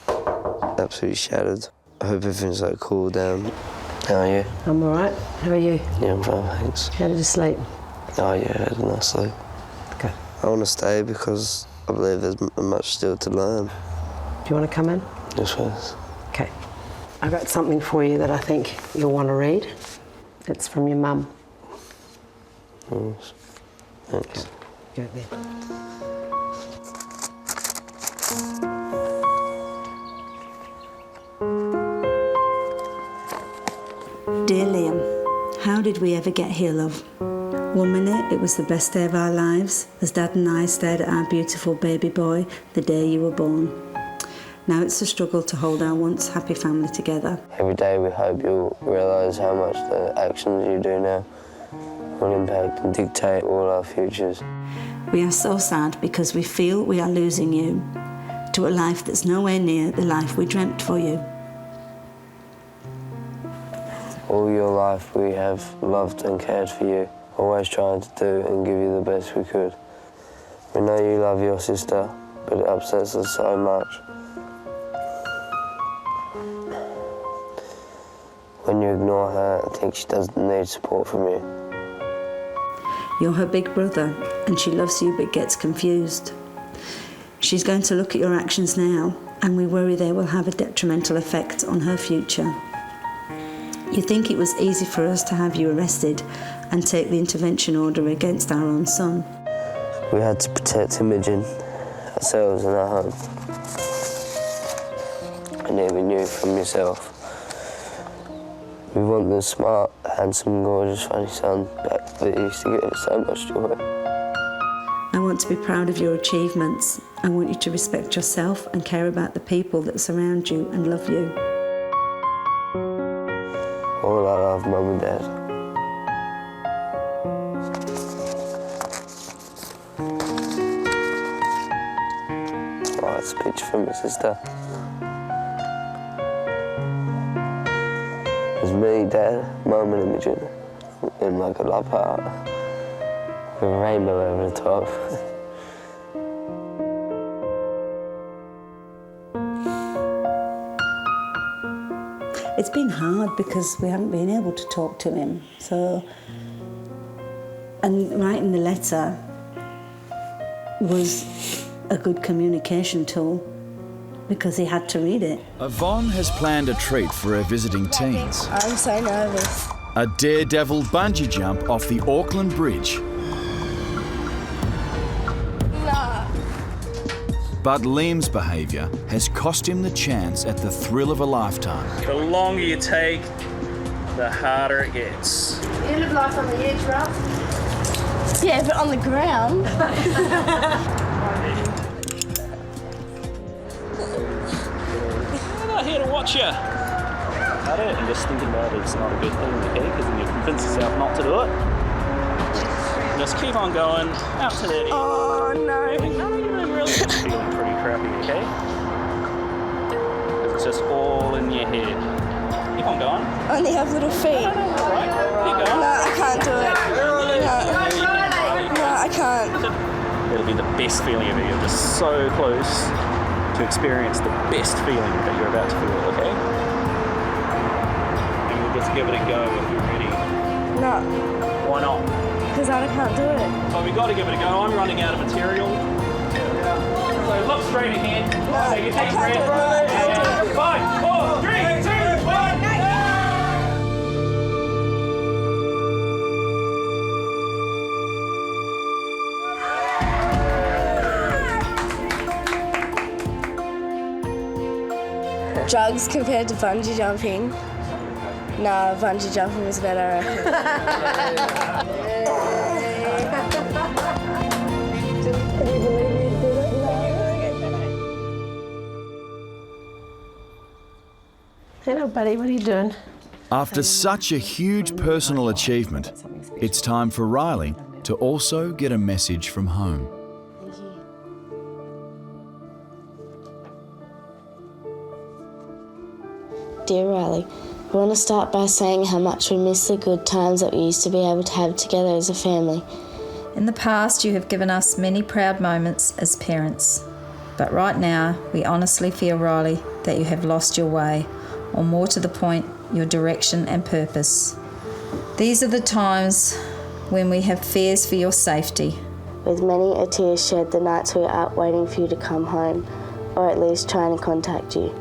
absolutely shattered. I hope everything's like cooled down. How are you? I'm all right. How are you? Yeah, I'm fine, thanks. How did you sleep? Oh yeah, I had a nice sleep. Okay. I want to stay because I believe there's much still to learn. Do you want to come in? Yes, please. Okay. I got something for you that I think you'll want to read. It's from your mum. Nice. Thanks. Go there. Dear Liam, how did we ever get here, love? One minute it was the best day of our lives as Dad and I stared at our beautiful baby boy the day you were born. Now it's a struggle to hold our once happy family together. Every day we hope you'll realise how much the actions you do now will impact and dictate all our futures. We are so sad because we feel we are losing you to a life that's nowhere near the life we dreamt for you. All your life we have loved and cared for you, always trying to do and give you the best we could. We know you love your sister, but it upsets us so much when you ignore her and think she doesn't need support from you. You're her big brother and she loves you but gets confused. She's going to look at your actions now and we worry they will have a detrimental effect on her future. You think it was easy for us to have you arrested and take the intervention order against our own son. We had to protect Imogen, ourselves and our home. And even you from yourself. We want the smart, handsome, gorgeous, funny son that used to give us so much joy. I want to be proud of your achievements. I want you to respect yourself and care about the people that surround you and love you. All I love, Mum and Dad. Oh, it's a picture from my sister. It's me, Dad, Mum and Imogen in like a love heart with a rainbow over the top. It's been hard because we haven't been able to talk to him. And writing the letter was a good communication tool because he had to read it. Yvonne has planned a treat for her visiting teens. I'm so nervous. A daredevil bungee jump off the Auckland Bridge. Nah. But Liam's behaviour has cost him the chance at the thrill of a lifetime. The longer you take, the harder it gets. You live life on the edge, Ralph? Yeah, but on the ground. I'm not here to watch you. at it, and just thinking about it's not a good thing, okay? Because then you convince yourself not to do it. Just keep on going out to there. Oh no! You're really feeling pretty crappy, okay? Because it's just all in your head. Keep on going. I only have little feet. Alright, keep going. No, I can't do it. No, I can't. It'll be the best feeling ever. You're just so close to experience the best feeling that you're about to feel, okay? And we'll just give it a go if you're ready. No. Why not? Because I can't do it. Well, we've got to give it a go. I'm running out of material. So look straight ahead. No, Take a I deep can't do it. breath. 5, 4, 3, 2, 1, go! Drugs compared to bungee jumping. No, bungee jumping was better. Hello, buddy. What are you doing? After such a huge personal achievement, it's time for Riley to also get a message from home. Dear Riley, we want to start by saying how much we miss the good times that we used to be able to have together as a family. In the past, you have given us many proud moments as parents. But right now, we honestly feel, Riley, that you have lost your way, or more to the point, your direction and purpose. These are the times when we have fears for your safety. With many a tear shed the nights we were out waiting for you to come home, or at least trying to contact you.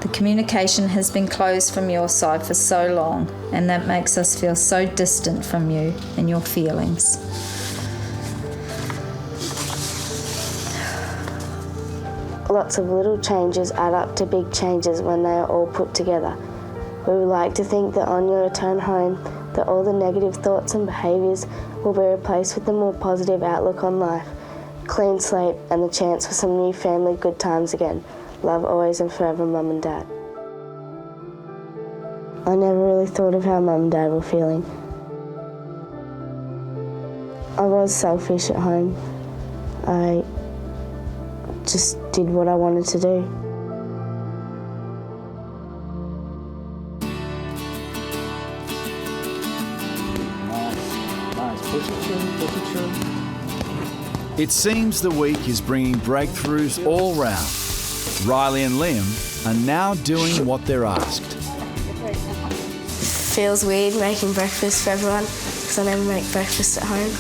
The communication has been closed from your side for so long, and that makes us feel so distant from you and your feelings. Lots of little changes add up to big changes when they are all put together. We would like to think that on your return home, that all the negative thoughts and behaviours will be replaced with a more positive outlook on life, clean slate, and the chance for some new family good times again. Love always and forever, Mum and Dad. I never really thought of how Mum and Dad were feeling. I was selfish at home. I just did what I wanted to do. Nice. Push it through. It seems the week is bringing breakthroughs all round. Riley and Liam are now doing what they're asked. Feels weird making breakfast for everyone because I never make breakfast at home.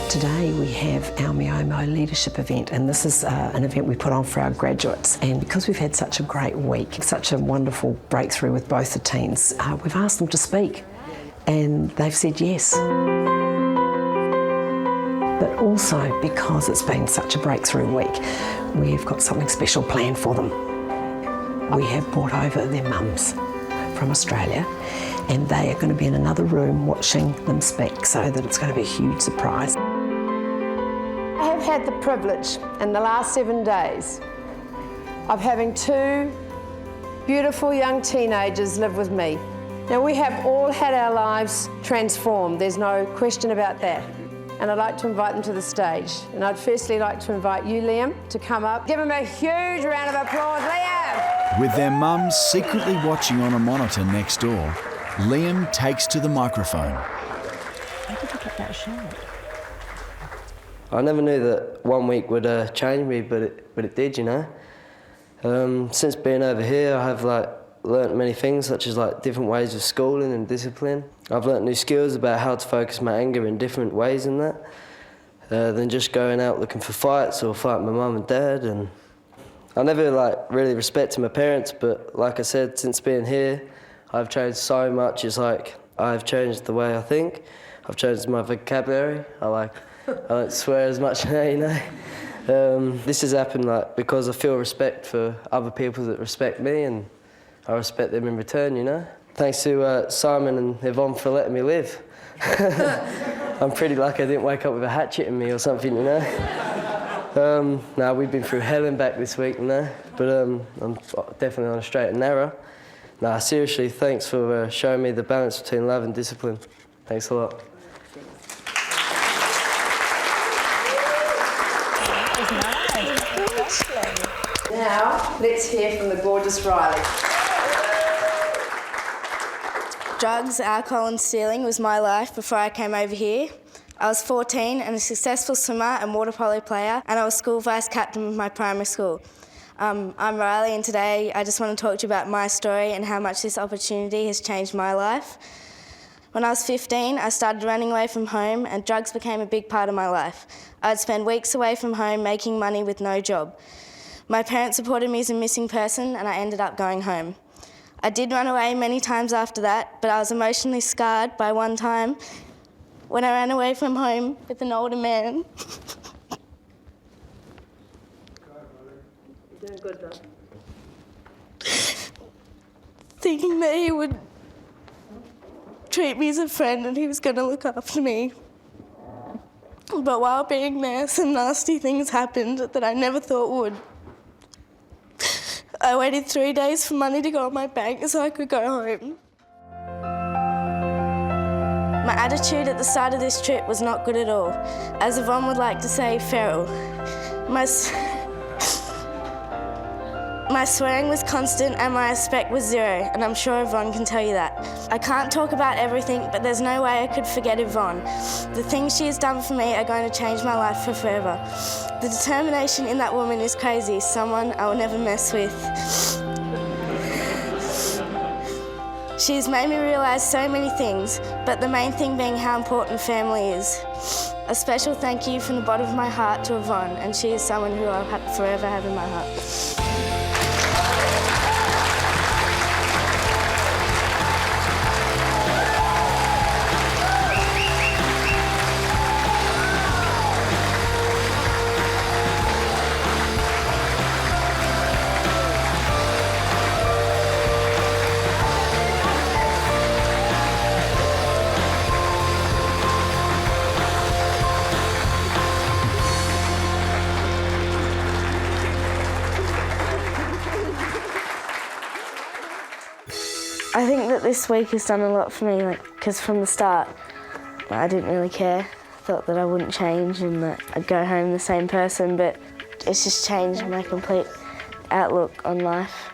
Today we have our Miomo leadership event, and this is an event we put on for our graduates. And because we've had such a great week, such a wonderful breakthrough with both the teens, we've asked them to speak, and they've said yes. But also because it's been such a breakthrough week, we've got something special planned for them. We have brought over their mums from Australia, and they are going to be in another room watching them speak, so that it's going to be a huge surprise. I have had the privilege in the last 7 days of having two beautiful young teenagers live with me. Now, we have all had our lives transformed, there's no question about that. And I'd like to invite them to the stage. And I'd firstly like to invite you, Liam, to come up. Give him a huge round of applause, Liam! With their mums secretly watching on a monitor next door, Liam takes to the microphone. How did you get that shot? I never knew that 1 week would change me, but it did, you know. Since being over here, I have learnt many things, such as different ways of schooling and discipline. I've learnt new skills about how to focus my anger in different ways in that, than just going out looking for fights or fighting my mum and dad. And I never really respected my parents, but like I said, since being here, I've changed so much. It's I've changed the way I think. I've changed my vocabulary. I don't swear as much now, you know. This has happened because I feel respect for other people that respect me, and I respect them in return, you know. Thanks to Simon and Yvonne for letting me live. I'm pretty lucky I didn't wake up with a hatchet in me or something, you know. No, we've been through hell and back this week, but I'm definitely on a straight and narrow. Nah, seriously, thanks for showing me the balance between love and discipline. Thanks a lot. Now, let's hear from the gorgeous Riley. Drugs, alcohol and stealing was my life before I came over here. I was 14 and a successful swimmer and water polo player, and I was school vice captain of my primary school. I'm Riley, and today I just want to talk to you about my story and how much this opportunity has changed my life. When I was 15, I started running away from home, and drugs became a big part of my life. I'd spend weeks away from home making money with no job. My parents reported me as a missing person, and I ended up going home. I did run away many times after that, but I was emotionally scarred by one time when I ran away from home with an older man. You're doing good, though. Thinking that he would treat me as a friend and he was going to look after me. But while being there, some nasty things happened that I never thought would. I waited 3 days for money to go on my bank so I could go home. My attitude at the start of this trip was not good at all. As Yvonne would like to say, feral. My swearing was constant and my respect was zero, and I'm sure Yvonne can tell you that. I can't talk about everything, but there's no way I could forget Yvonne. The things she has done for me are going to change my life for forever. The determination in that woman is crazy, someone I will never mess with. She has made me realise so many things, but the main thing being how important family is. A special thank you from the bottom of my heart to Yvonne, and she is someone who I'll forever have in my heart. I think that this week has done a lot for me, because from the start, I didn't really care. I thought that I wouldn't change and that I'd go home the same person, but it's just changed my complete outlook on life.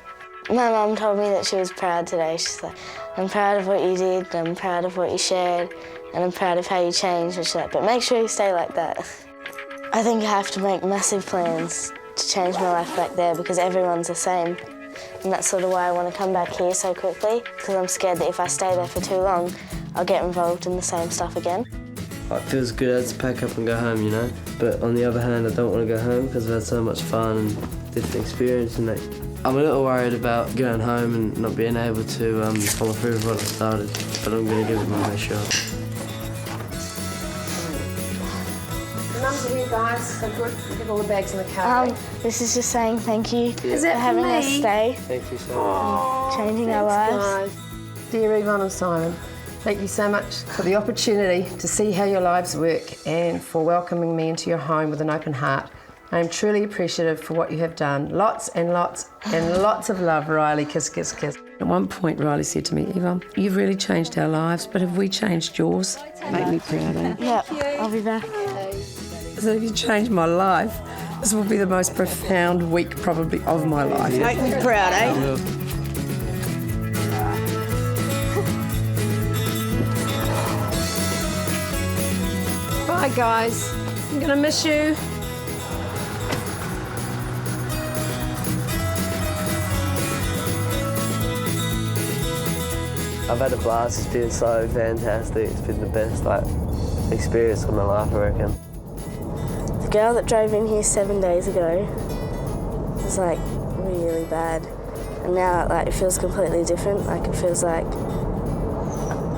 My mum told me that she was proud today. She's like, I'm proud of what you did, I'm proud of what you shared, and I'm proud of how you changed. And she's like, but make sure you stay like that. I think I have to make massive plans to change my life back there because everyone's the same. And that's sort of why I want to come back here so quickly, because I'm scared that if I stay there for too long, I'll get involved in the same stuff again. It feels good to pack up and go home, you know? But on the other hand, I don't want to go home because I've had so much fun and different experience. And I'm a little worried about going home and not being able to follow through with what I started, but I'm going to give it my best shot. Mums are here, guys. So good. We have all the bags in the car. This is just saying thank you Is that for having us stay. Thank you so much. Changing our lives. Guys. Dear Yvonne and Simon, thank you so much for the opportunity to see how your lives work and for welcoming me into your home with an open heart. I am truly appreciative for what you have done. Lots and lots and lots of love, Riley. Kiss, kiss, kiss. At one point, Riley said to me, Yvonne, you've really changed our lives, but have we changed yours? Make me proud, eh? Yeah, I'll be back. So if you change my life, this will be the most profound week probably of my life. Make me proud, eh? Bye, guys. I'm gonna miss you. I've had a blast. It's been so fantastic. It's been the best experience of my life, I reckon. The girl that drove in here 7 days ago was really bad, and now it feels completely different. It feels like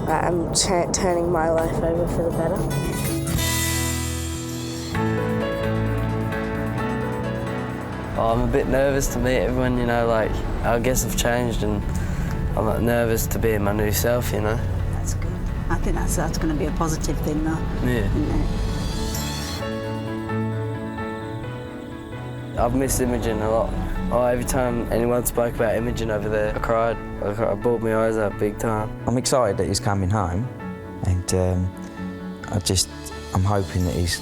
I'm turning my life over for the better. I'm a bit nervous to meet everyone, you know, I guess I've changed and I'm nervous to be my new self, you know. That's good. I think that's going to be a positive thing, though. Yeah. I've missed Imogen a lot. Every time anyone spoke about Imogen over there, I cried. I bawled my eyes out big time. I'm excited that he's coming home, and I'm hoping that he's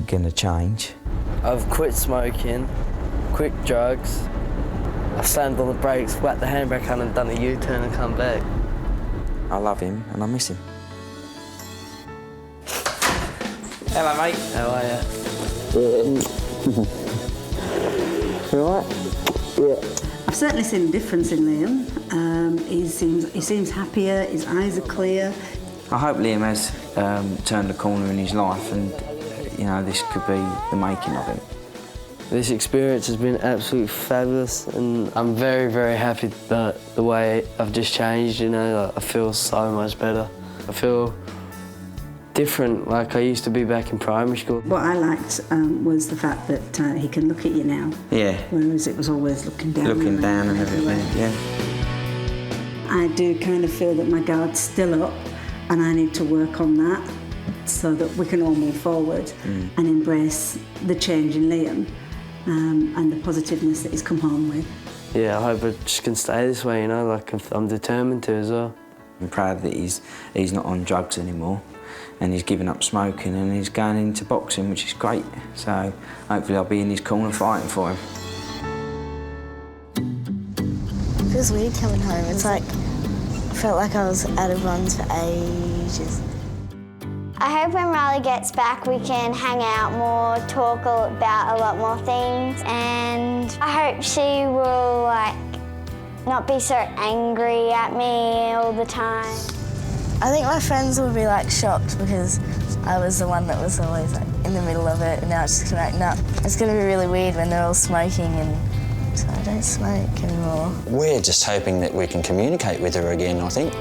going to change. I've quit smoking, quit drugs. I've slammed on the brakes, whacked the handbrake on and done a U-turn and come back. I love him and I miss him. Hello, mate. How are you? You all right? Yeah. I've certainly seen a difference in Liam. He seems happier, his eyes are clear. I hope Liam has turned a corner in his life, and you know, this could be the making of him. This experience has been absolutely fabulous, and I'm very, very happy that the way I've just changed, you know, I feel so much better. I feel different, like I used to be back in primary school. What I liked was the fact that he can look at you now. Yeah. Whereas it was always looking down. Looking down and everything, yeah. I do kind of feel that my guard's still up, and I need to work on that so that we can all move forward and embrace the change in Liam and the positiveness that he's come home with. Yeah, I hope it just can stay this way, you know, like I'm determined to as well. I'm proud that he's not on drugs anymore, and he's given up smoking and he's going into boxing, which is great. So hopefully I'll be in his corner fighting for him. It feels weird coming home. It's like, I felt like I was out of runs for ages. I hope when Riley gets back we can hang out more, talk about a lot more things, and I hope she will not be so angry at me all the time. I think my friends will be shocked because I was the one that was always in the middle of it, and now it's just nah. It's going to be really weird when they're all smoking, and so I don't smoke anymore. We're just hoping that we can communicate with her again, I think.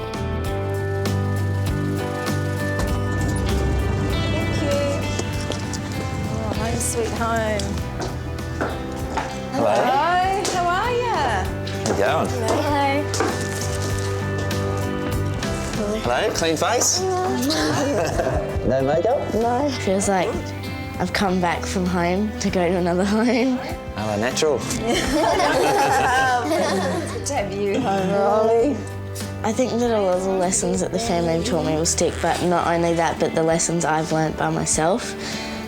Sweet home. Hello. Hello, how are you? How you going? Hello. Hello, clean face? No makeup? No. Feels like I've come back from home to go to another home. Oh, natural. Good to have you home, Riley. I think that a lot of the lessons that the family have taught me will stick, but not only that, but the lessons I've learnt by myself.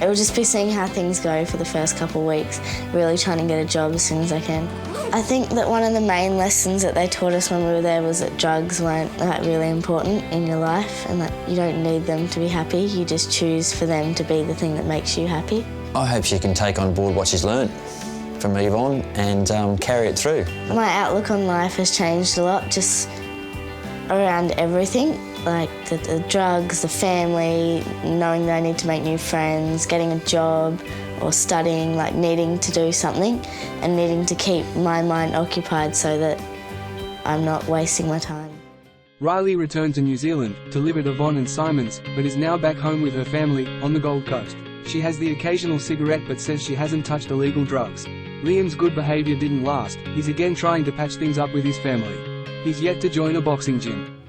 It will just be seeing how things go for the first couple of weeks, really trying to get a job as soon as I can. I think that one of the main lessons that they taught us when we were there was that drugs weren't really important in your life, and that you don't need them to be happy, you just choose for them to be the thing that makes you happy. I hope she can take on board what she's learnt from Yvonne and carry it through. My outlook on life has changed a lot, just around everything. Like the drugs, the family, knowing that I need to make new friends, getting a job or studying, needing to do something and needing to keep my mind occupied so that I'm not wasting my time. Riley returned to New Zealand to live at Yvonne and Simon's, but is now back home with her family on the Gold Coast. She has the occasional cigarette but says she hasn't touched illegal drugs. Liam's good behaviour didn't last. He's again trying to patch things up with his family. He's yet to join a boxing gym.